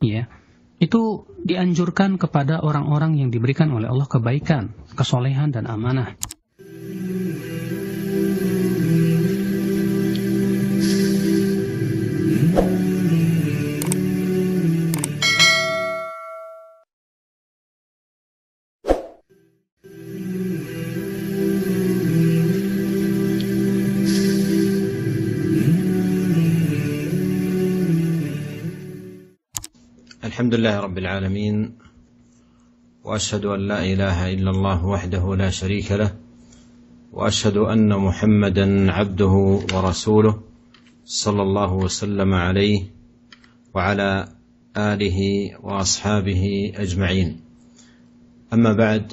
ya, itu dianjurkan kepada orang-orang yang diberikan oleh Allah kebaikan, kesolehan dan amanah. الحمد لله رب العالمين، وأشهد أن لا إله إلا الله وحده لا شريك له، وأشهد أن محمدا عبده ورسوله صلى الله وسلم عليه وعلى آله وأصحابه أجمعين. أما بعد،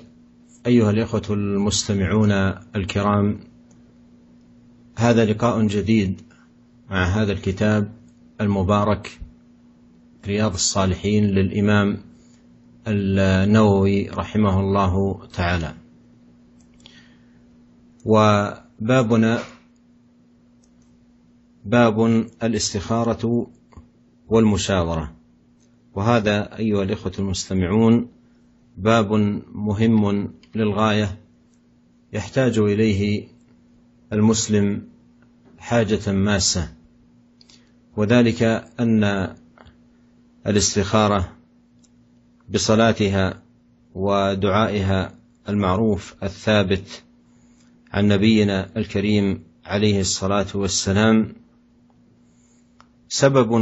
أيها الإخوة المستمعون الكرام، هذا لقاء جديد مع هذا الكتاب المبارك رياض الصالحين للإمام النووي رحمه الله تعالى. وبابنا باب الاستخارة والمشاورة، وهذا أيها الإخوة المستمعون باب مهم للغاية يحتاج إليه المسلم حاجة ماسة، وذلك أن الاستخارة بصلاتها ودعائها المعروف الثابت عن نبينا الكريم عليه الصلاة والسلام سبب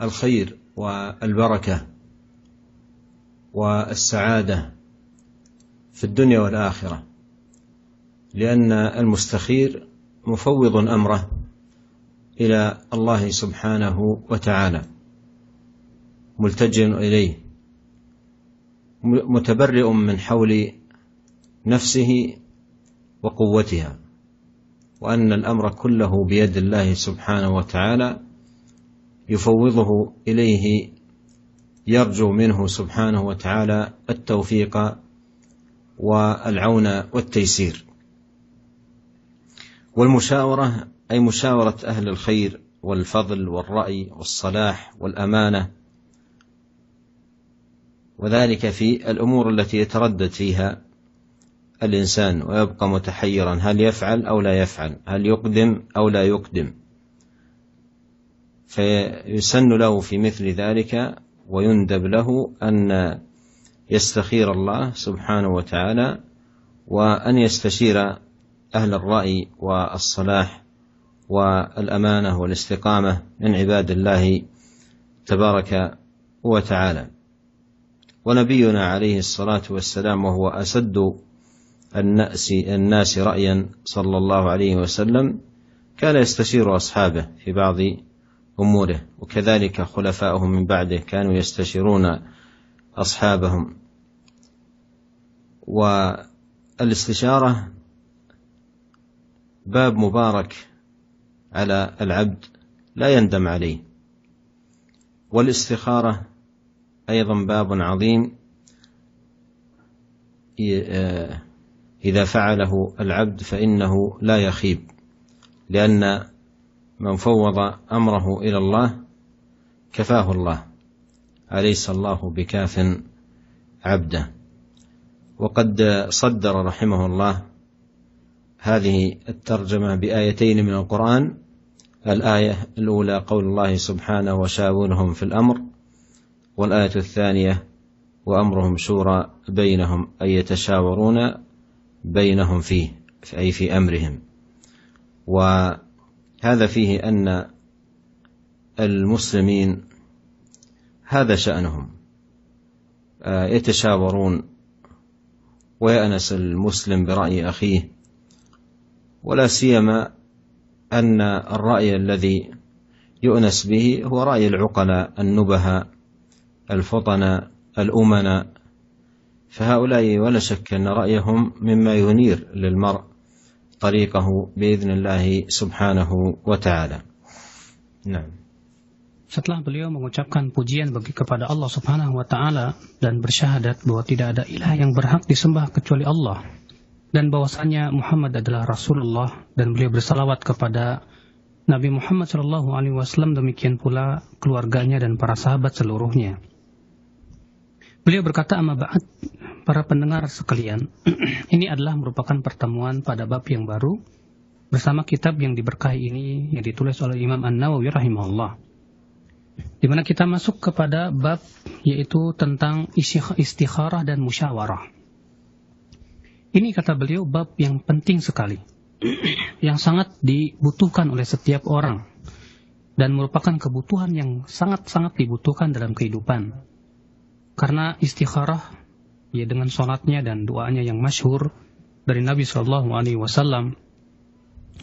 للخير والبركة والسعادة في الدنيا والآخرة، لأن المستخير مفوض أمره إلى الله سبحانه وتعالى، ملتجئ إليه، متبرئ من حول نفسه وقوتها، وأن الأمر كله بيد الله سبحانه وتعالى، يفوضه إليه يرجو منه سبحانه وتعالى التوفيق والعون والتيسير. والمشاورة أي مشاورة أهل الخير والفضل والرأي والصلاح والأمانة، وذلك في الأمور التي يتردد فيها الإنسان ويبقى متحيرا، هل يفعل أو لا يفعل، هل يقدم أو لا يقدم، فيسن له في مثل ذلك ويندب له أن يستخير الله سبحانه وتعالى، وأن يستشير أهل الرأي والصلاح والأمانة والاستقامة من عباد الله تبارك وتعالى. ونبينا عليه الصلاة والسلام وهو أسد الناس رأيا صلى الله عليه وسلم كان يستشير أصحابه في بعض أموره، وكذلك خلفاؤهم من بعده كانوا يستشيرون أصحابهم. والاستشارة باب مبارك على العبد لا يندم عليه، والاستخارة أيضا باب عظيم إذا فعله العبد فإنه لا يخيب، لأن من فوض أمره إلى الله كفاه الله، أليس الله بكاف عبده. وقد صدر رحمه الله هذه الترجمة بآيتين من القرآن، الآية الأولى قول الله سبحانه وشاورهم في الأمر، والآية الثانية وأمرهم شورى بينهم، أي يتشاورون بينهم فيه أي في أمرهم. وهذا فيه أن المسلمين هذا شأنهم، يتشاورون، ويأنس المسلم برأي أخيه، ولا سيما أن الرأي الذي يؤنس به هو رأي العقلاء النبهاء الفطناء الأمناء، فهؤلاء ولا شك أن رأيهم مما ينير للمرء طريقه بإذن الله سبحانه وتعالى. نعم. Setelah beliau mengucapkan pujian bagi kepada Allah Subhanahu wa taala dan bersyahadat bahwa tidak ada ilah yang berhak disembah kecuali Allah, dan bahwasanya Muhammad adalah Rasulullah, dan beliau bersalawat kepada Nabi Muhammad SAW, demikian pula keluarganya dan para sahabat seluruhnya. Beliau berkata, amma ba'd, para pendengar sekalian, ini adalah merupakan pertemuan pada bab yang baru bersama kitab yang diberkahi ini yang ditulis oleh Imam An-Nawawi rahimahullah, di mana kita masuk kepada bab yaitu tentang istikharah dan musyawarah. Ini kata beliau bab yang penting sekali, yang sangat dibutuhkan oleh setiap orang dan merupakan kebutuhan yang sangat-sangat dibutuhkan dalam kehidupan. Karena istikharah ya dengan salatnya dan doanya yang masyhur dari Nabi SAW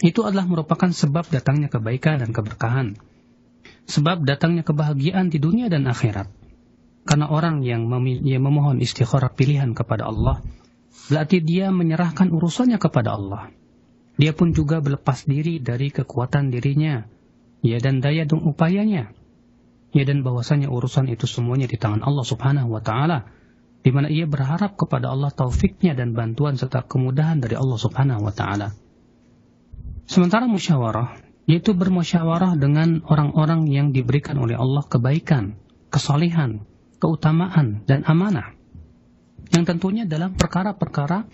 itu adalah merupakan sebab datangnya kebaikan dan keberkahan, sebab datangnya kebahagiaan di dunia dan akhirat. Karena orang yang memohon istikharah pilihan kepada Allah, berarti dia menyerahkan urusannya kepada Allah. Dia pun juga berlepas diri dari kekuatan dirinya, ya, dan daya dan upayanya, ya, dan bahwasanya urusan itu semuanya di tangan Allah Subhanahu wa Ta'ala, di mana ia berharap kepada Allah taufiknya dan bantuan serta kemudahan dari Allah Subhanahu wa Ta'ala. Sementara musyawarah, yaitu bermusyawarah dengan orang-orang yang diberikan oleh Allah kebaikan, kesalehan, keutamaan, dan amanah, yang tentunya dalam perkara-perkara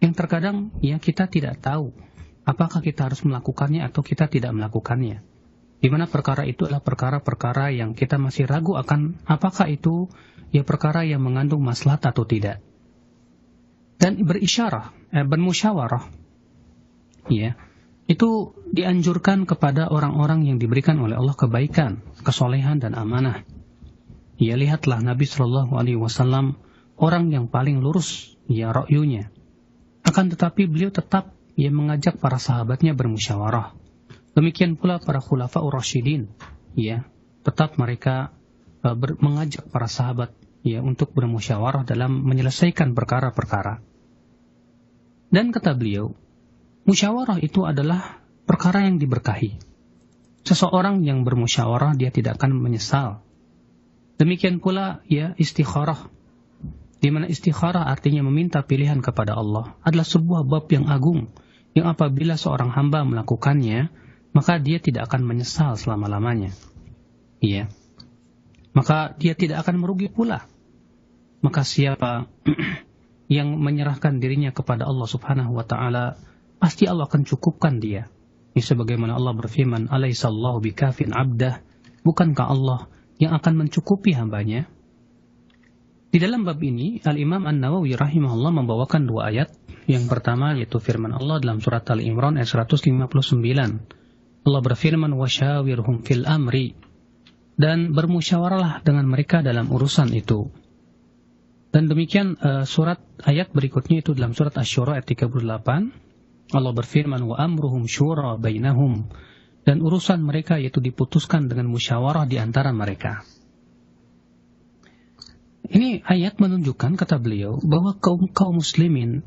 yang terkadang ya kita tidak tahu apakah kita harus melakukannya atau kita tidak melakukannya, di mana perkara itu adalah perkara-perkara yang kita masih ragu akan apakah itu ya perkara yang mengandung maslahat atau tidak. Dan bermusyawarah ya itu dianjurkan kepada orang-orang yang diberikan oleh Allah kebaikan, kesolehan, dan amanah. Ya, lihatlah Nabi SAW, orang yang paling lurus ya ra'yunya. Akan tetapi beliau tetap ya mengajak para sahabatnya bermusyawarah. Demikian pula para khulafa'ur rasyidin, ya, tetap mereka mengajak para sahabat ya untuk bermusyawarah dalam menyelesaikan perkara-perkara. Dan kata beliau, musyawarah itu adalah perkara yang diberkahi. Seseorang yang bermusyawarah dia tidak akan menyesal. Demikian pula ya istikharah, di mana istikharah artinya meminta pilihan kepada Allah, adalah sebuah bab yang agung, yang apabila seorang hamba melakukannya, maka dia tidak akan menyesal selama-lamanya. Iya. Maka dia tidak akan merugi pula. Maka siapa yang menyerahkan dirinya kepada Allah Subhanahu wa Ta'ala, pasti Allah akan cukupkan dia. Ini sebagaimana Allah berfirman, alaihissallahu bikafin abdah, bukankah Allah yang akan mencukupi hambanya? Di dalam bab ini, Al-Imam An-Nawawi rahimahullah membawakan dua ayat. Yang pertama yaitu firman Allah dalam surat Al-Imran ayat 159. Allah berfirman, wasyawirhum fil amri, dan bermusyawarahlah dengan mereka dalam urusan itu. Dan demikian surat ayat berikutnya itu dalam surat Asy-Syura ayat 38. Allah berfirman, wa amruhum syura bainahum, dan urusan mereka yaitu diputuskan dengan musyawarah di antara mereka. Ini ayat menunjukkan, kata beliau, bahwa kaum muslimin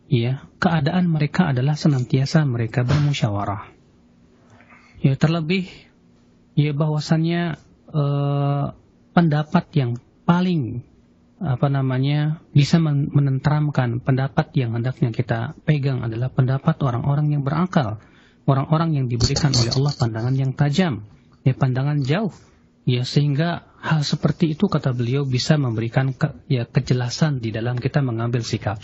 ya, keadaan mereka adalah senantiasa mereka bermusyawarah. Ya, terlebih ya bahwasannya pendapat yang paling bisa menenteramkan, pendapat yang hendaknya kita pegang adalah pendapat orang-orang yang berakal, orang-orang yang diberikan oleh Allah pandangan yang tajam, ya pandangan jauh, ya sehingga hal seperti itu kata beliau bisa memberikan kejelasan di dalam kita mengambil sikap.